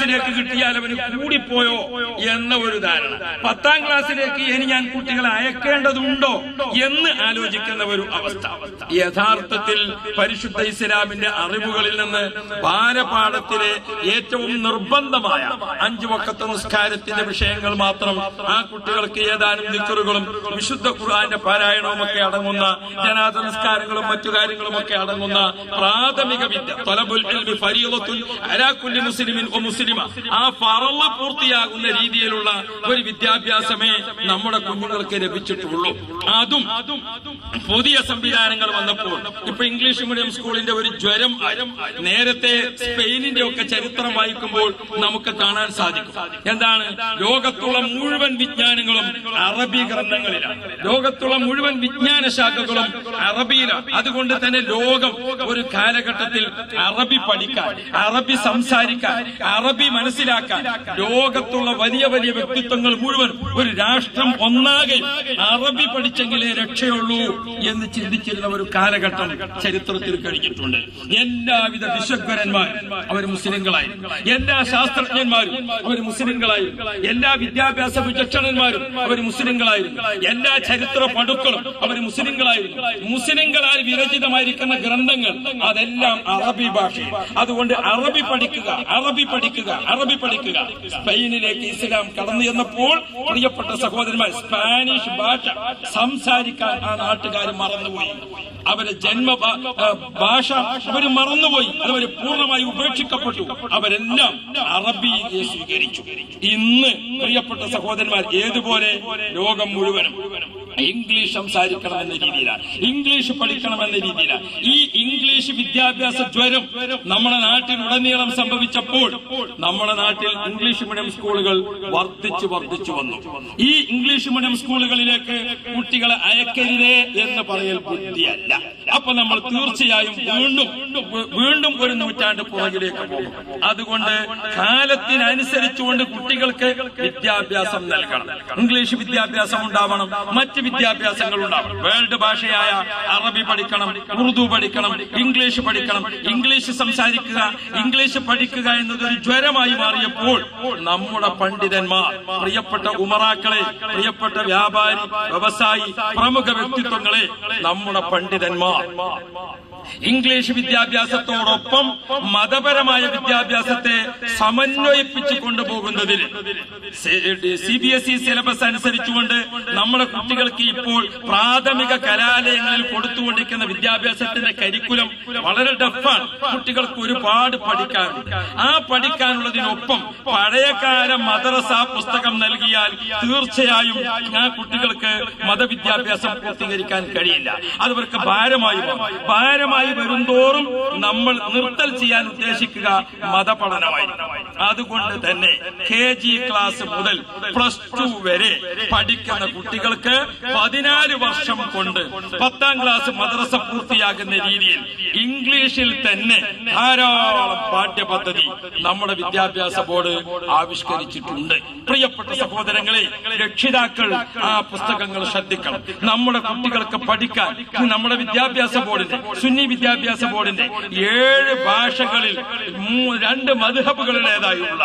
ക്ലാസ്സിലേക്ക് കിട്ടിയാൽ അവന് കൂടിപ്പോയോ എന്ന ഒരു ധാരണ, 10ാം ക്ലാസ്സിലേക്ക് ഇനി ഞാൻ കുട്ടികളെ അയക്കേണ്ടതുണ്ടോ എന്ന് ആലോചിക്കുന്ന ഒരു അവസ്ഥ. യഥാർത്ഥത്തിൽ പരിശുദ്ധ ഇസ്ലാമിന്റെ അറിവുകളിൽ നിന്ന് ബാലപാഠത്തിലെ ഏറ്റവും നിർബന്ധമായ 5 വഖത്ത് നിസ്കാരത്തിന്റെ വിഷയങ്ങൾ മാത്രം ആ കുട്ടികൾക്ക് ഏതാനും ദിക്റുകളും വിശുദ്ധ ഖുർആന്റെ പാരായണവും ഒക്കെ അടങ്ങുന്ന ജനാസ നിസ്കാരങ്ങളും മറ്റു കാര്യങ്ങളും ഒക്കെ അടങ്ങുന്ന പ്രാഥമിക വിദ്യ, തലബുൽ ഇൽമി ഫരീളത്തുൻ അലാ കുല്ലി മുസ്ലിമിൻ വ മുസ്ലിമ, ആ ഫർള് പൂർത്തിയാകുന്ന രീതിയിലുള്ള ഒരു വിദ്യാഭ്യാസമേ നമ്മുടെ കുഞ്ഞുങ്ങൾക്ക് ലഭിച്ചിട്ടുള്ളൂ. അതും പുതിയ സംവിധാനങ്ങൾ വന്നപ്പോൾ ഇപ്പൊ ഇംഗ്ലീഷ് മീഡിയം സ്കൂളിന്റെ ഒരു ജ്വരം. നേരത്തെ സ്പെയിനിന്റെ ഒക്കെ ചരിത്രം വായിക്കുമ്പോൾ നമുക്ക് കാണാൻ സാധിക്കും. എന്താണ്? ലോകത്തുള്ള മുഴുവൻ വിജ്ഞാനങ്ങളും അറബി ഗ്രന്ഥങ്ങളിലാണ്. ലോകത്തുള്ള മുഴുവൻ വിജ്ഞാന ശാഖകളും അറബിയിലാണ്. അതുകൊണ്ട് തന്നെ ലോകം ഒരു കാലഘട്ടത്തിൽ അറബി പഠിക്കാൻ, അറബി സംസാരിക്കാൻ, അറബി മനസ്സിലാക്കാൻ ലോകത്തുള്ള വലിയ വലിയ വ്യക്തിത്വങ്ങൾ മുഴുവൻ, ഒരു രാഷ്ട്രം ഒന്നാകെ അറബി പഠിച്ചെങ്കിലേ രക്ഷയുള്ളൂ എന്ന് ചിന്തിച്ചിരുന്ന ഒരു കാലഘട്ടം ചരിത്രത്തിൽ കഴിഞ്ഞിട്ടുണ്ട്. എല്ലാവിധ വിശ്വഗ്വരന്മാരും അവർ മുസ്ലിങ്ങളായിരുന്നു, എല്ലാ ശാസ്ത്രജ്ഞന്മാരും അവർ മുസ്ലിങ്ങളായിരുന്നു, എല്ലാ വിദ്യാഭ്യാസ വിചക്ഷണന്മാരും അവർ മുസ്ലിങ്ങളായിരുന്നു, എല്ലാ ചരിത്ര പടുക്കളും അവർ മുസ്ലിങ്ങളായിരുന്നു. മുസ്ലിങ്ങളാൽ വിരചിതമായിരിക്കുന്ന ഗ്രന്ഥങ്ങൾ അതെല്ലാം അറബി ഭാഷ. അതുകൊണ്ട് അറബി പഠിക്കുക, അറബി പഠിക്കുക, അറബി പഠിക്കുക. സ്പെയിനിലേക്ക് ഇസ്ലാം കടന്നു ചെന്നപ്പോൾ പ്രിയപ്പെട്ട സഹോദരന്മാർ, സ്പാനിഷ് ഭാഷ സംസാരിക്കാൻ ആ നാട്ടുകാർ മറന്നുപോയി. അവരെ ജന്മ ഭാഷ അവർ മറന്നുപോയി, അതവര് പൂർണ്ണമായി ഉപേക്ഷിക്കപ്പെട്ടു. അവരെല്ലാം അറബിയെ സ്വീകരിച്ചു. ഇന്ന് പ്രിയപ്പെട്ട സഹോദരന്മാർ, ഏതുപോലെ ലോകം മുഴുവനും ഇംഗ്ലീഷ് സംസാരിക്കണമെന്ന രീതിയിലാണ്, ഇംഗ്ലീഷ് പഠിക്കണമെന്ന രീതിയിലാണ്. ഈ ഇംഗ്ലീഷ് വിദ്യാഭ്യാസ ജ്വരം നമ്മുടെ നാട്ടിലുടനീളം സംഭവിച്ചപ്പോൾ നമ്മുടെ നാട്ടിൽ ഇംഗ്ലീഷ് മീഡിയം സ്കൂളുകൾ വർദ്ധിച്ചു വന്നു. ഈ ഇംഗ്ലീഷ് മീഡിയം സ്കൂളുകളിലേക്ക് കുട്ടികളെ അയക്കരുതേ എന്ന് പറയൽ ബുദ്ധിയല്ല. അപ്പൊ നമ്മൾ തീർച്ചയായും വീണ്ടും ഒരു നൂറ്റാണ്ട് പുറകിലേക്ക് പോകും. അതുകൊണ്ട് കാലത്തിനനുസരിച്ചുകൊണ്ട് കുട്ടികൾക്ക് വിദ്യാഭ്യാസം നൽകണം. ഇംഗ്ലീഷ് വിദ്യാഭ്യാസം ഉണ്ടാവണം, മറ്റ് വിദ്യാഭ്യാസങ്ങൾ ഉണ്ടാവണം. വേൾഡ് ഭാഷയായ അറബി പഠിക്കണം, ഉറുദു പഠിക്കണം, ഇംഗ്ലീഷ് പഠിക്കണം. ഇംഗ്ലീഷ് സംസാരിക്കുക, ഇംഗ്ലീഷ് പഠിക്കുക എന്നതൊരു ജ്വരമായി മാറിയപ്പോൾ നമ്മുടെ പണ്ഡിതന്മാർ, പ്രിയപ്പെട്ട ഉമറാക്കളെ, പ്രിയപ്പെട്ട വ്യാപാരി, വ്യവസായി, പ്രമുഖ വ്യക്തിത്വങ്ങളെ, നമ്മുടെ പണ്ഡിതന്മാർ ഇംഗ്ലീഷ് വിദ്യാഭ്യാസത്തോടൊപ്പം മതപരമായ വിദ്യാഭ്യാസത്തെ സമന്വയിപ്പിച്ചു കൊണ്ടുപോകുന്നതിൽ CBSE സിലബസ് അനുസരിച്ചുകൊണ്ട് നമ്മുടെ കുട്ടികൾക്ക് ഇപ്പോൾ പ്രാഥമിക കലാലയങ്ങളിൽ കൊടുത്തുകൊണ്ടിരിക്കുന്ന വിദ്യാഭ്യാസത്തിന്റെ കരിക്കുലം വളരെ ടഫാണ്. കുട്ടികൾക്ക് ഒരുപാട് പഠിക്കാനുണ്ട്. ആ പഠിക്കാനുള്ളതിനൊപ്പം പഴയകാല മദ്രസ പുസ്തകം നൽകിയാൽ തീർച്ചയായും ആ കുട്ടികൾക്ക് മതവിദ്യാഭ്യാസം പൂർത്തീകരിക്കാൻ കഴിയില്ല. അതവർക്ക് ഭാരമായി വരുന്തോറും നമ്മൾ നിർത്തൽ ചെയ്യാൻ ഉദ്ദേശിക്കുക മതപഠനമായിരിക്കും. അതുകൊണ്ട് തന്നെ KG ക്ലാസ് മുതൽ +2 വരെ പഠിക്കുന്ന കുട്ടികൾക്ക് 14 വർഷം കൊണ്ട് 10ാം ക്ലാസ് മദ്രസ പൂർത്തിയാകുന്ന രീതിയിൽ ഇംഗ്ലീഷിൽ തന്നെ ധാരാളം പാഠ്യപദ്ധതി നമ്മുടെ വിദ്യാഭ്യാസ ബോർഡ് ആവിഷ്കരിച്ചിട്ടുണ്ട്. പ്രിയപ്പെട്ട സഹോദരങ്ങളെ, രക്ഷിതാക്കൾ ആ പുസ്തകങ്ങൾ ശ്രദ്ധിക്കണം. നമ്മുടെ കുട്ടികൾക്ക് പഠിക്കാൻ നമ്മുടെ വിദ്യാഭ്യാസ ബോർഡിന്റെ, സുന്നി വിദ്യാഭ്യാസ ബോർഡിന്റെ 7 ഭാഷകളിൽ 2 മദ്ഹബുകളിലേതായുള്ള